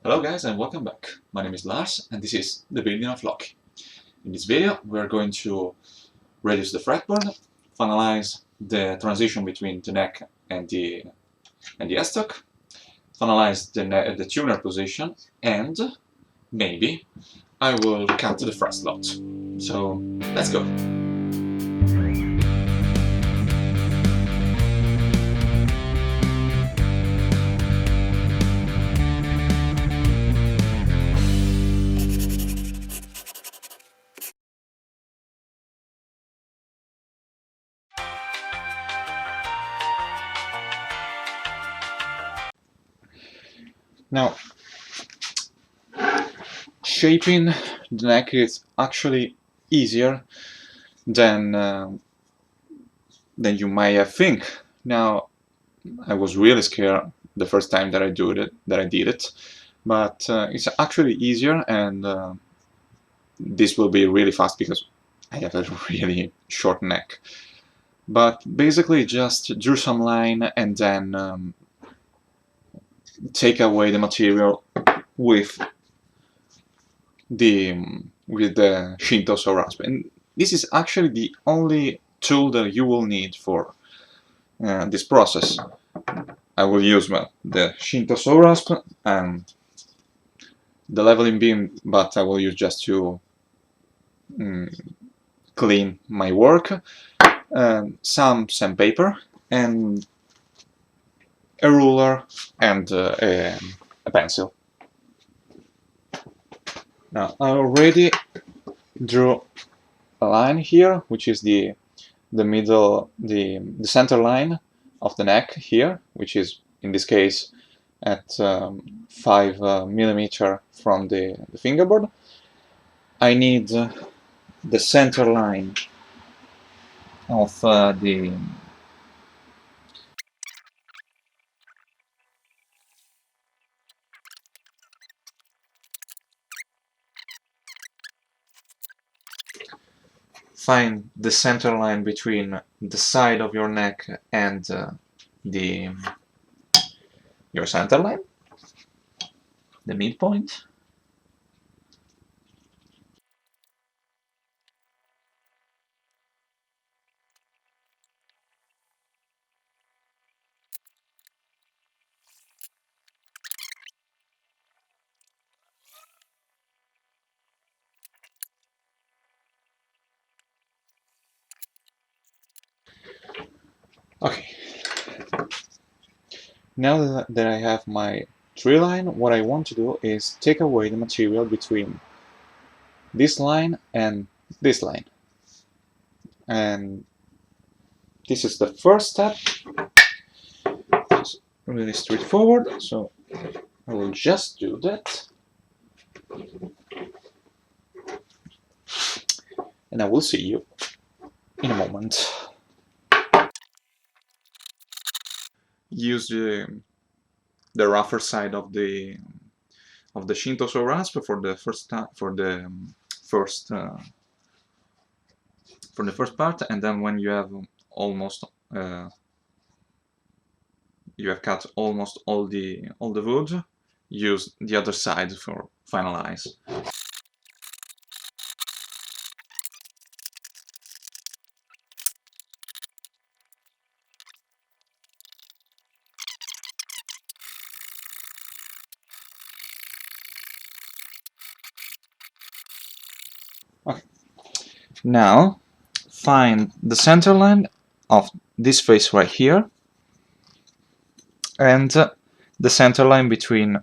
Hello guys and welcome back. My name is Lars and this is the Building of Loki. In this video we are going to reduce the fretboard, finalize the transition between the neck and the S-stock, finalize the tuner position, and maybe I will cut the fret slot. So let's go. Now, shaping the neck is actually easier than you might have think. Now, I was really scared the first time that I did it, but it's actually easier, and this will be really fast because I have a really short neck. But basically, just drew some line and then take away the material with the Shinto saw rasp, and this is actually the only tool that you will need for this process. I will use the Shinto saw rasp and the leveling beam, but I will use just to clean my work, some sandpaper, and a ruler and a pencil. Now I already drew a line here, which is the center line of the neck here, which is in this case at 5 millimeter from the fingerboard. I need the center line of the find the center line between the side of your neck and your center line, the midpoint. Okay. Now that I have my tree line, what I want to do is take away the material between this line and this line. And this is the first step. It's really straightforward, so I will just do that. And I will see you in a moment. Use the rougher side of the Shinto saw rasp for the first part, and then when you have almost you have cut almost all the wood, use the other side for finalize. Okay. Now find the center line of this face right here and the center line between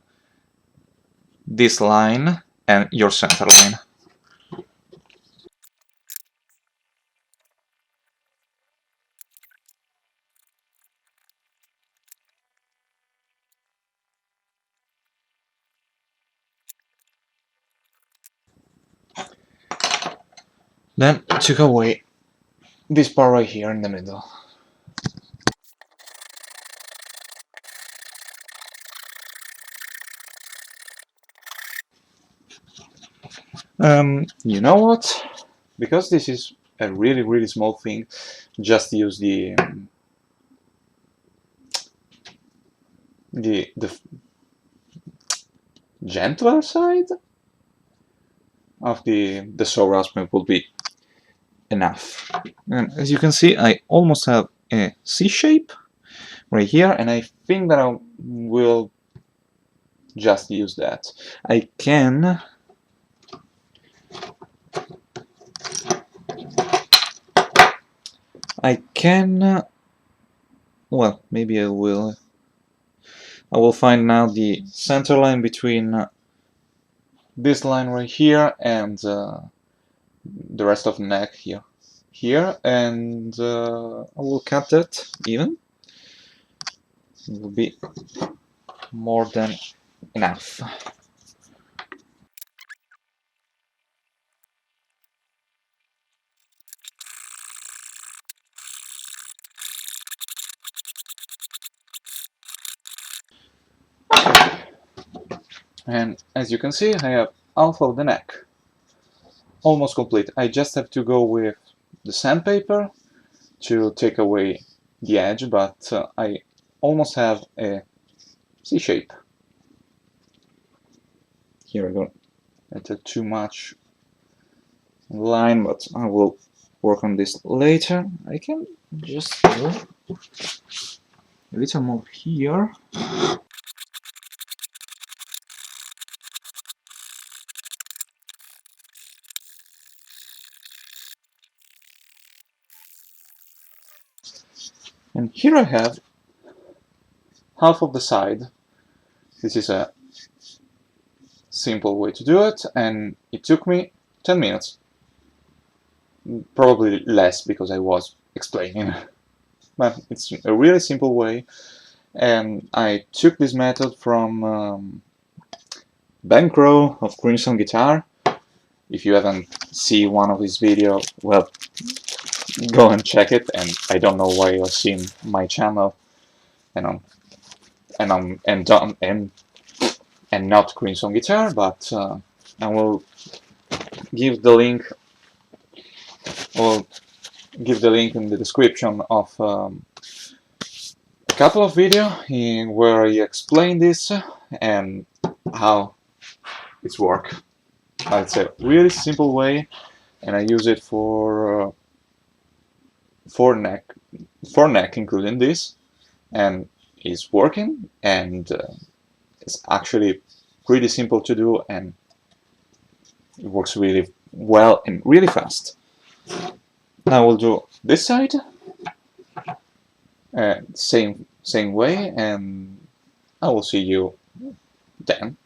this line and your center line. Then took away this part right here in the middle. You know what? Because this is a really small thing, just use the gentler side of the saw rasp will be enough. And as you can see, I almost have a C shape right here, and I think that I will just use that. I can well, maybe I will find now the center line between this line right here and the rest of the neck here, and I will cut that even. It will be more than enough. And as you can see, I have half of the neck almost complete. I just have to go with the sandpaper to take away the edge, but I almost have a C shape. Here I go. I took too much line, but I will work on this later. I can just go a little more here. And here I have half of the side. This is a simple way to do it, and it took me 10 minutes. Probably less because I was explaining. But it's a really simple way, and I took this method from Ben Crow of Crimson Guitar. If you haven't seen one of his videos, well, go and check it. And I don't know why you're seeing my channel and not Crimson Guitar, but I will give the link. In the description of a couple of videos where I explain this and how it's work. It's a really simple way, and I use it for neck, including this, and it's working, and it's actually pretty simple to do, and it works really well and really fast. Now we'll do this side, same way, and I will see you then.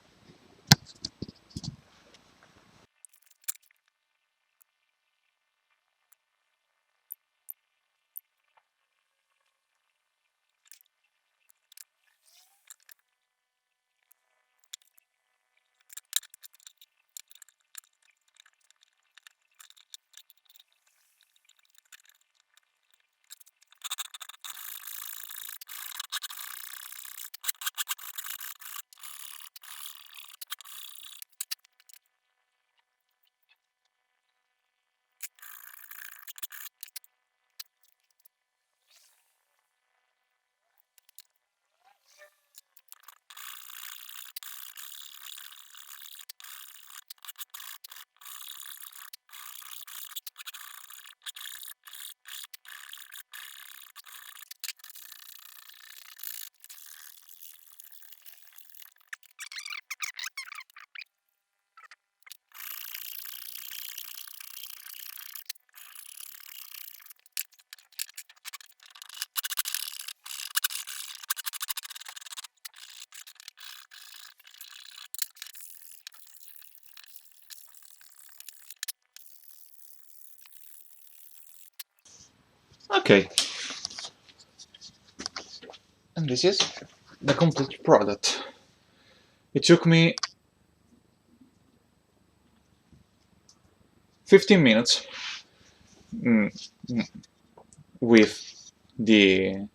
Okay, and this is the complete product. It took me 15 minutes with the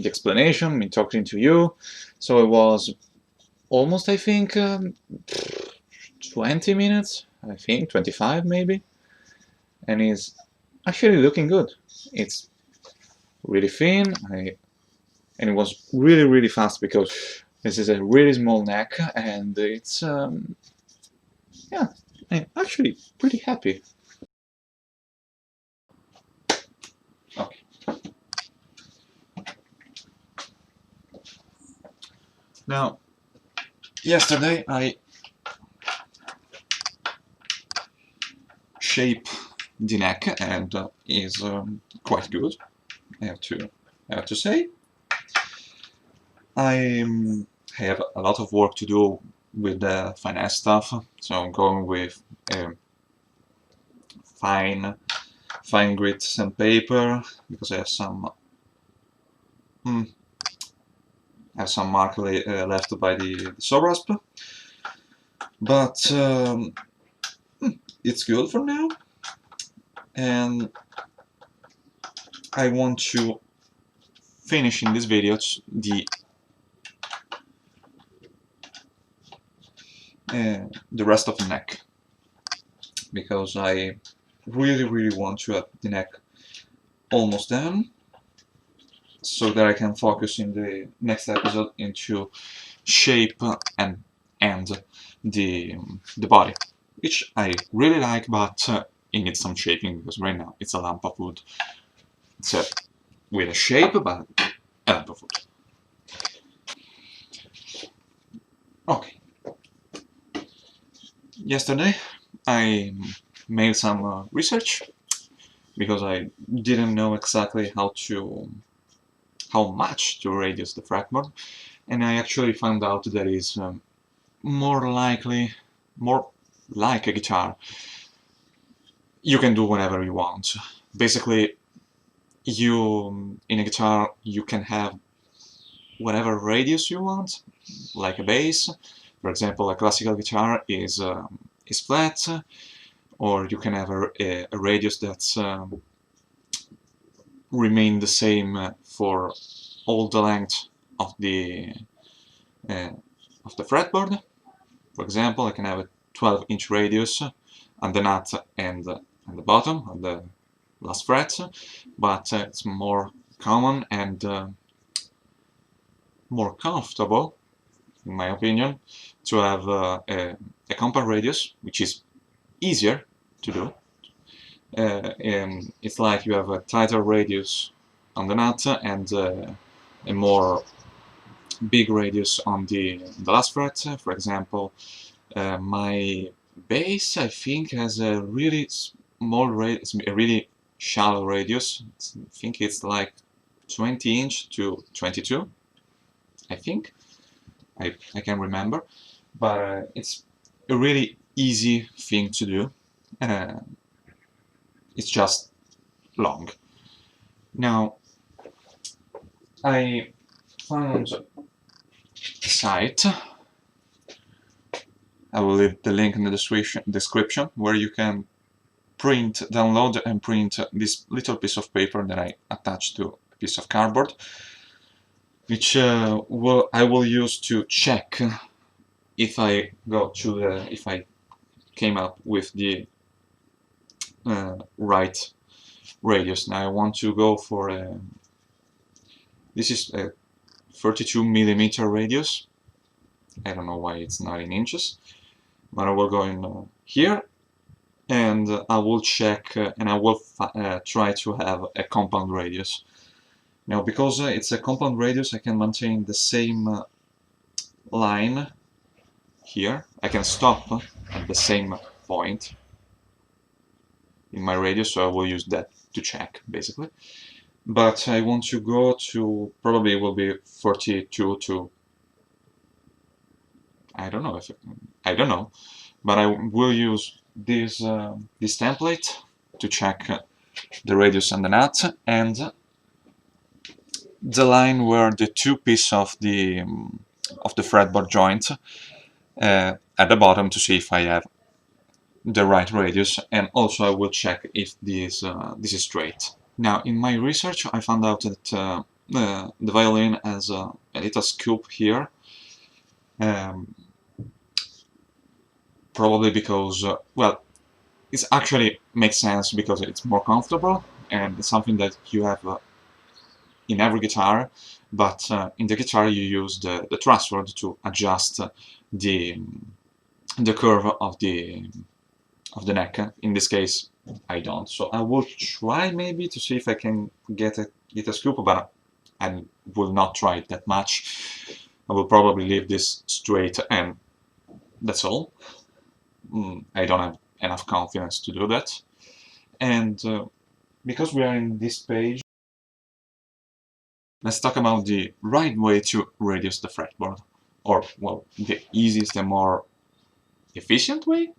explanation, me talking to you, so it was almost, I think, 20 minutes, I think 25 maybe, and it's actually looking good. It's really thin, and it was really fast because This is a really small neck, and it's yeah, I'm actually pretty happy. Okay. Now, yesterday I shaped the neck, and is quite good. I have to say. I have a lot of work to do with the finance stuff, so I'm going with fine grit sandpaper because mm, I have some mark left by the saw rasp, but it's good for now, and I want to finish in this video the rest of the neck, because I really want to have the neck almost done, so that I can focus in the next episode into shape and the body, which I really like, but it needs some shaping because right now it's a lump of wood. It's with a shape, but a lump of wood. Okay. Yesterday I made some research because I didn't know exactly how much to radius the fretboard, and I actually found out that it's more like a guitar. You can do whatever you want. Basically, in a guitar you can have whatever radius you want, like a bass. For example, a classical guitar is flat, or you can have a radius that's remain the same for all the length of the fretboard. For example, I can have a 12-inch radius on the nut and the bottom of the last fret, but it's more common and more comfortable, in my opinion, to have a compound radius, which is easier to do. And it's like you have a tighter radius on the nut and a more big radius on the last fret. For example, my bass, I think, has a really small radius, a really shallow radius. I think it's like 20-inch to 22, I think. I can remember, but it's a really easy thing to do. It's just long. Now, I found a site. I will leave the link in the description where you can download and print this little piece of paper that I attached to a piece of cardboard, which I will use to check if I came up with the right radius. Now I want to go for this is a 32mm radius. I don't know why it's not in inches, but I will go in here, and I will check and I will try to have a compound radius. Now, because it's a compound radius, I can maintain the same line here. I can stop at the same point in my radius, so I will use that to check, basically. But I want to go to, probably it will be 42 to, I don't know, but I will use this template to check the radius and the nut, and the line where the two pieces of the fretboard joint at the bottom, to see if I have the right radius, and also I will check if this is straight. Now, in my research, I found out that the violin has a little scoop here, probably because, well, it actually makes sense because it's more comfortable, and it's something that you have in every guitar, but in the guitar you use the truss rod to adjust the curve of the neck. In this case, I don't. So I will try maybe to see if I can get a scoop, but I will not try it that much. I will probably leave this straight and that's all. I don't have enough confidence to do that. And because we are in this page, let's talk about the right way to reduce the fretboard. Or, well, the easiest and more efficient way?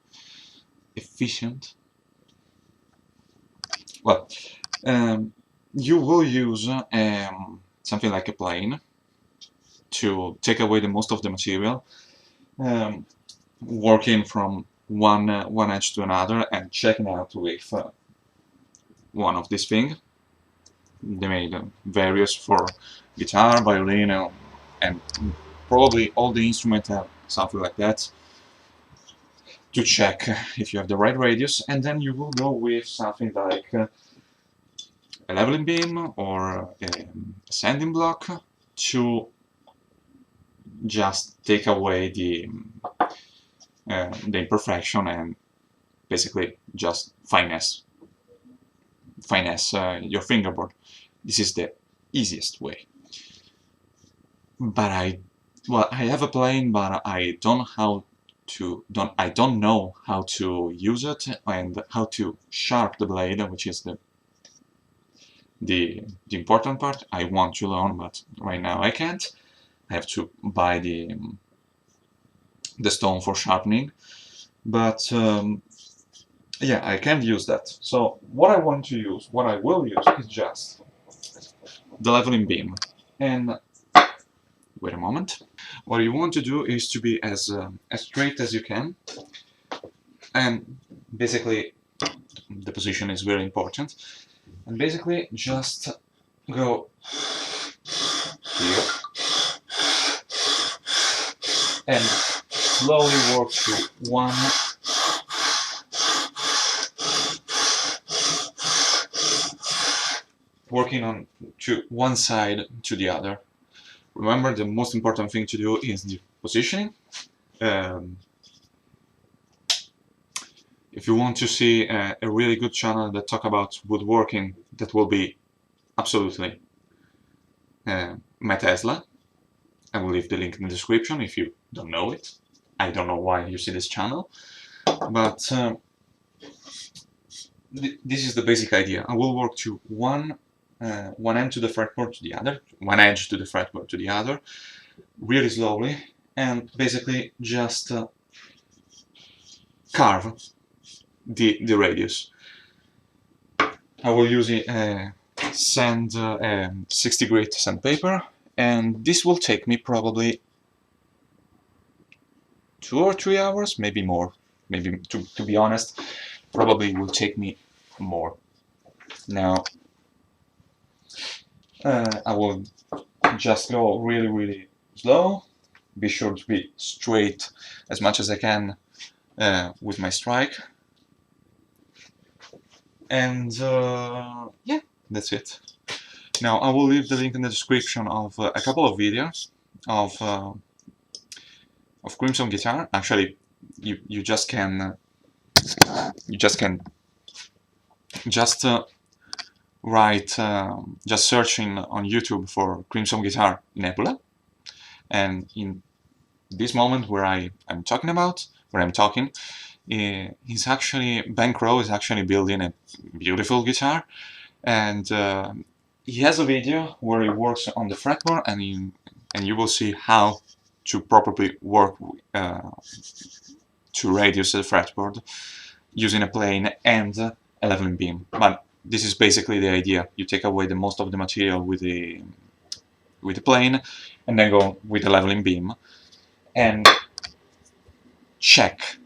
Efficient? Well, you will use something like a plane to take away the most of the material, working from one edge to another and checking out with one of these things. They made various for guitar, violin, and probably all the instruments have something like that, to check if you have the right radius, and then you will go with something like a leveling beam or a sanding block to just take away the imperfection and basically just finesse your fingerboard. This is the easiest way. But I have a plane, but I don't know how to use it and how to sharp the blade, which is the important part. I want to learn, but right now I can't. I have to buy the stone for sharpening, but yeah, I can't use that. So what I will use is just the leveling beam. And wait a moment. What you want to do is to be as straight as you can, and basically the position is very important. And basically just go here and slowly work through one side to the other. Remember, the most important thing to do is the positioning. If you want to see a really good channel that talk about woodworking, that will be absolutely my Tesla. I will leave the link in the description if you don't know it. I don't know why you see this channel, but this is the basic idea. I will work to one end to the fretboard to the other, one edge to the fretboard to the other, really slowly, and basically just carve the radius. I will use a 60 grit sandpaper, and this will take me probably 2 or 3 hours, maybe more. Maybe, to be honest, probably will take me more. Now, I will just go really slow. Be sure to be straight as much as I can with my strike. And yeah, that's it. Now I will leave the link in the description of a couple of videos of Crimson guitar. Actually, you just can write just searching on YouTube for Crimson Guitar Nebula, and in this moment where I'm talking, he's actually, Ben Crow is actually building a beautiful guitar, and he has a video where he works on the fretboard, and you will see how to properly work to reduce the fretboard using a plane and a leveling beam. But this is basically the idea. You take away the most of the material with the plane, and then go with the leveling beam, and check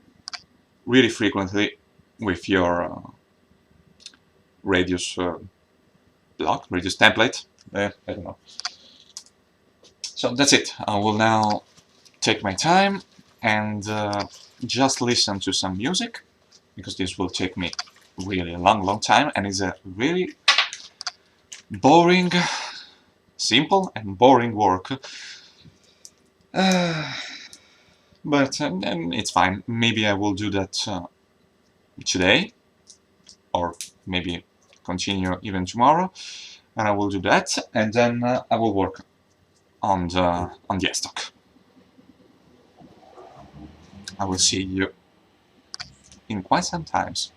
really frequently with your radius radius template. I don't know. So that's it. I will now take my time and just listen to some music, because this will take me really a long time, and it's a really boring simple and boring work. But it's fine. Maybe I will do that today, or maybe continue even tomorrow, and I will do that, and then I will work on the stock. I will see you in quite some times.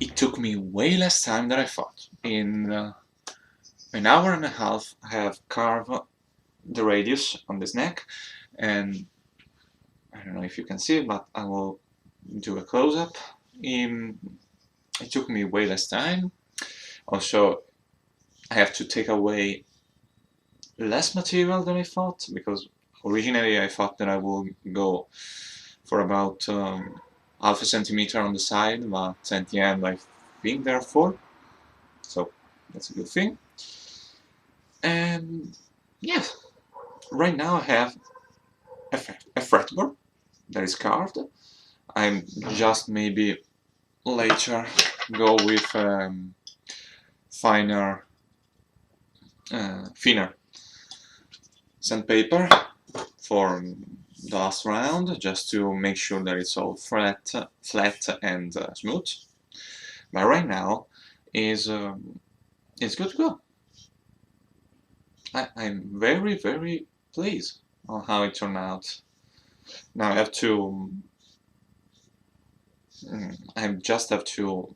It took me way less time than I thought. In an hour and a half, I have carved the radius on this neck, and I don't know if you can see it, but I will do a close-up. It took me way less time. Also, I have to take away less material than I thought, because originally I thought that I will go for about half a centimeter on the side, but at the end I think there are 4, so that's a good thing. And yeah, right now I have a fretboard that is carved. I'm just maybe later go with thinner sandpaper for the last round, just to make sure that it's all flat and smooth. But right now it's good to go. I'm very, very pleased on how it turned out. Now I just have to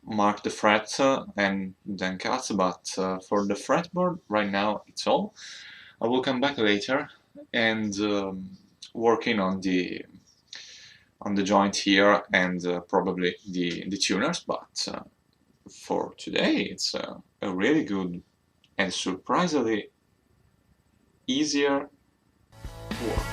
mark the fret and then cut, but for the fretboard right now it's all. I will come back later and working on the joint here and probably the tuners, but for today it's a really good and surprisingly easier work.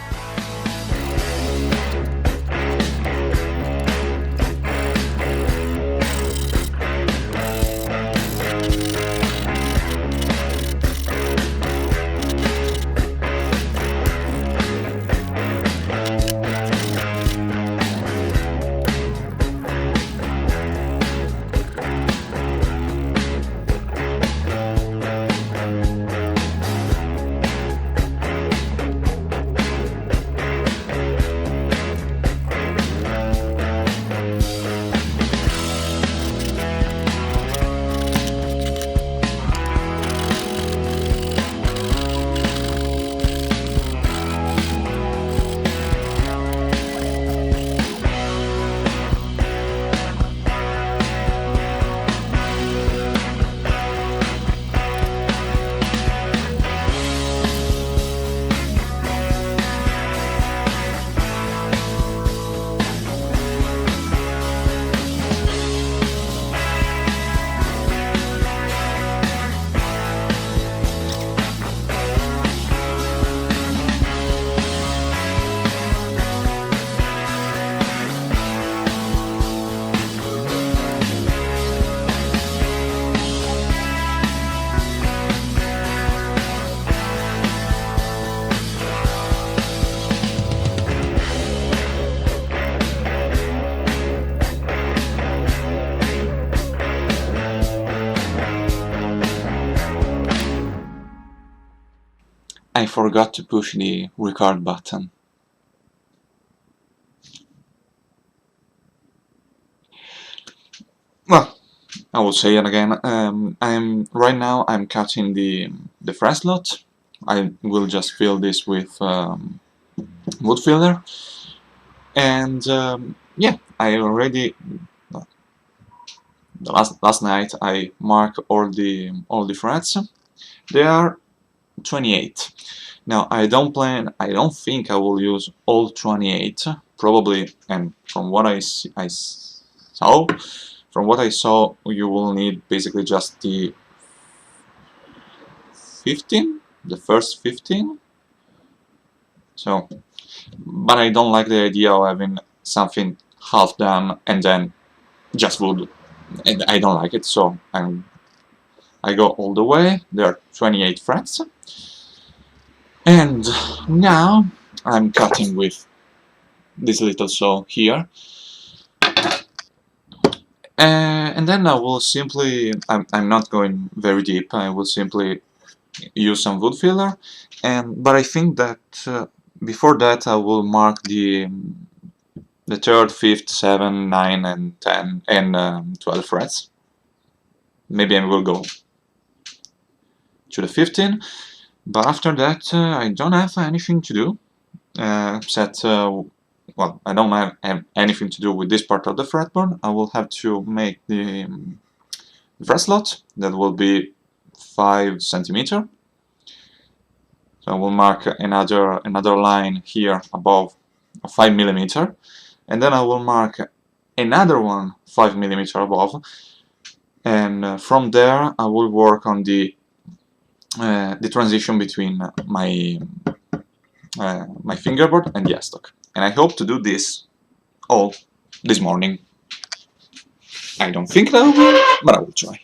forgot to push the record button. Well, I will say it again. Right now I'm cutting the fret slot. I will just fill this with wood filler, and yeah, I already last night I marked all the frets. They are 28. Now I don't think I will use all 28 probably, and from what I saw, you will need basically just the 15, the first 15. So, but I don't like the idea of having something half done and then just wood, and I don't like it, so I go all the way. There are 28 frets, and now I'm cutting with this little saw here, and then I will simply, I'm not going very deep, I will simply use some wood filler, but I think that before that I will mark the 3rd, 5th, 7th, 9th, and 10 and 12 frets. Maybe I will go to the 15, but after that I don't have anything to do except well, I don't have anything to do with this part of the fretboard. I will have to make the fret slot that will be 5 centimeters. So I will mark another line here above 5 millimeter, and then I will mark another one 5 millimeter above, and from there I will work on the transition between my fingerboard and the S-stock. And I hope to do this all this morning. I don't think that I will, but I will try.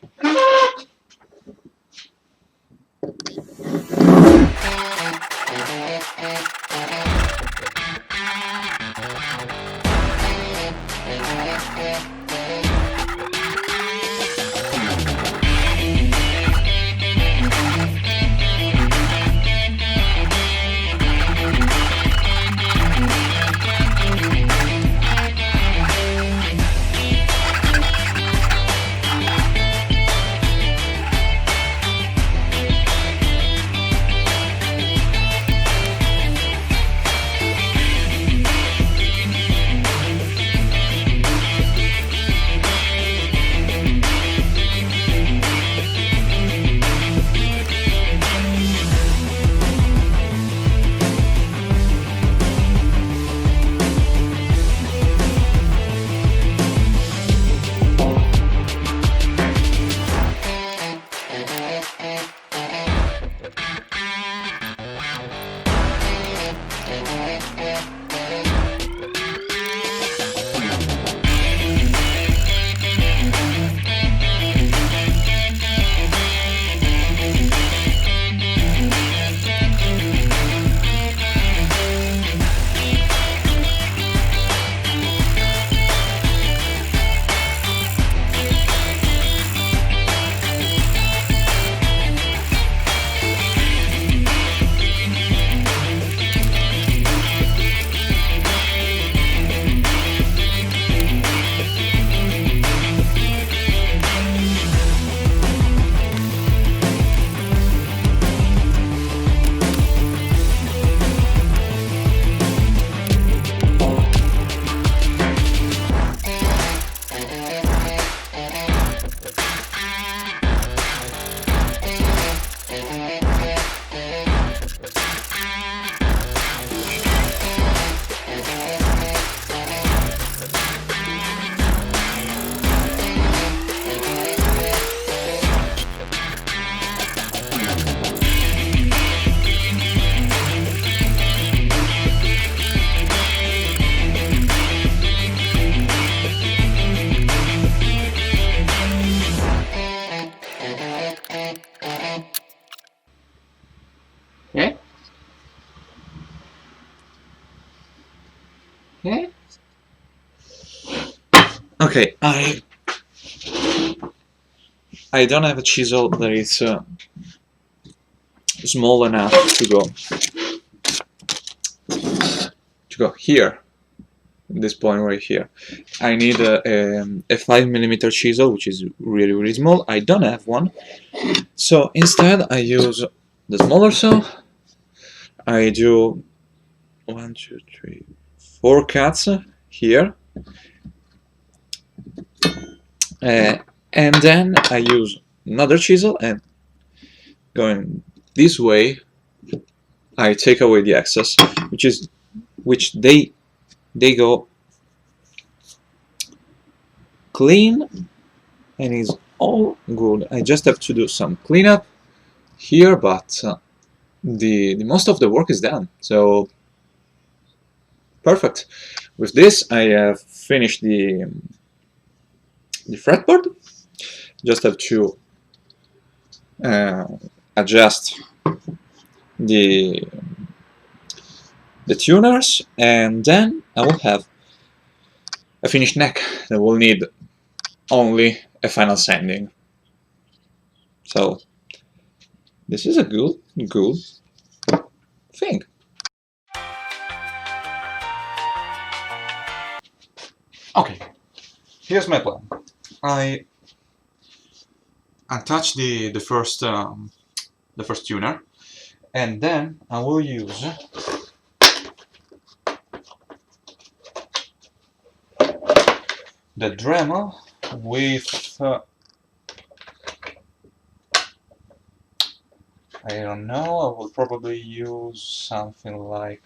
Okay, I don't have a chisel that is small enough to go to go here, this point right here. I need a 5mm chisel, which is really small. I don't have one, so instead I use the smaller saw. I do 1, 2, 3, 4 cuts here, and then I use another chisel, and going this way I take away the excess, which they go clean and is all good. I just have to do some cleanup here, but the most of the work is done, so perfect. With this I have finished the fretboard. Just have to adjust the tuners, and then I will have a finished neck that will need only a final sanding. So this is a good thing. Okay, here's my plan. I attach the first tuner, and then I will use the Dremel with I don't know, I will probably use something like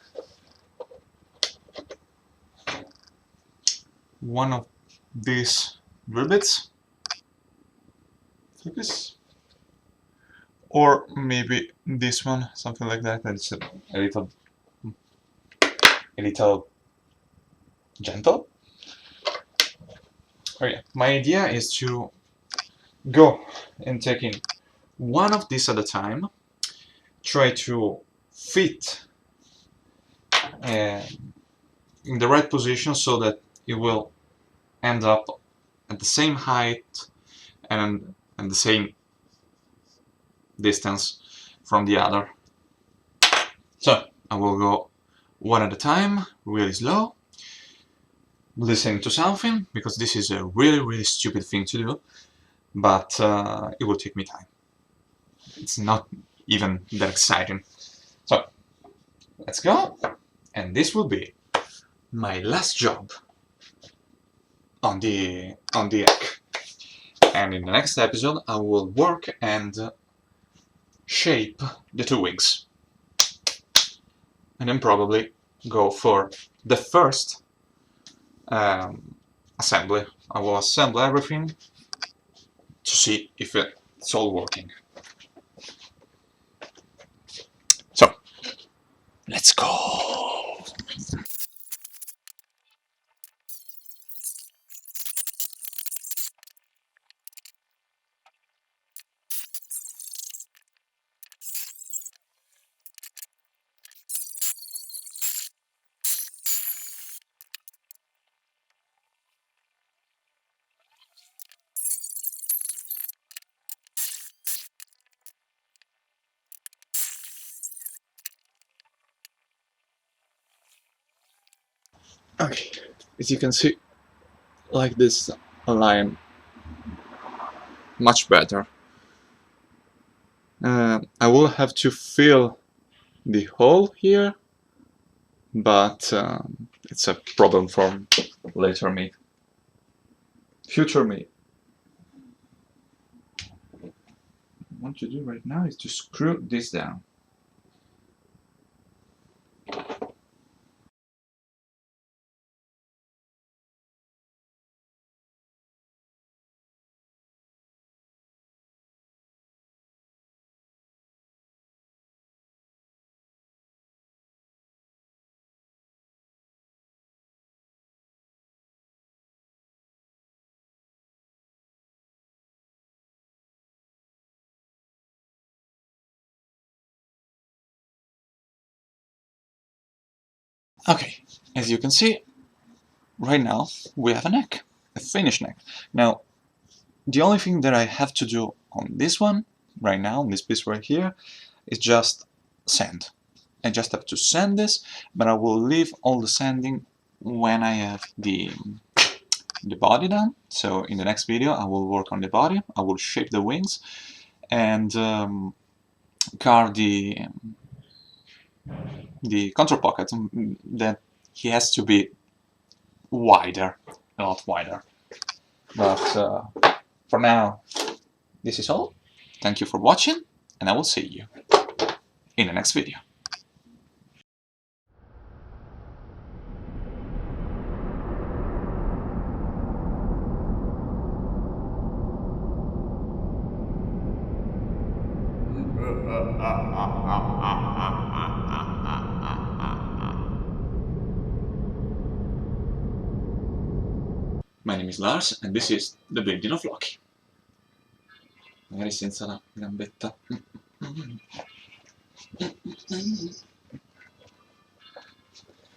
one of these drill bits, like this, or maybe this one, something like that. It's a little gentle. Oh yeah, my idea is to go and taking one of these at a time, try to fit in the right position so that it will end up at the same height and the same distance from the other. So I will go one at a time, really slow, listening to something, because this is a really stupid thing to do, but it will take me time. It's not even that exciting. So let's go, and this will be my last job on the egg. And in the next episode I will work and shape the 2 wings, and then probably go for the first assembly. I will assemble everything to see if it's all working. So let's go. Okay, as you can see, like this line much better. I will have to fill the hole here, but it's a problem for later me, future me. What I want to do right now is to screw this down. Okay, as you can see, right now we have a neck, a finished neck. Now, the only thing that I have to do on this one, right now, on this piece right here, is just sand. I just have to sand this, but I will leave all the sanding when I have the body done. So in the next video I will work on the body, I will shape the wings and carve the contour pocket that he has to be wider, a lot wider. But for now, this is all. Thank you for watching, and I will see you in the next video. My name is Lars, and this is the Building of Loki. Magari senza la gambetta.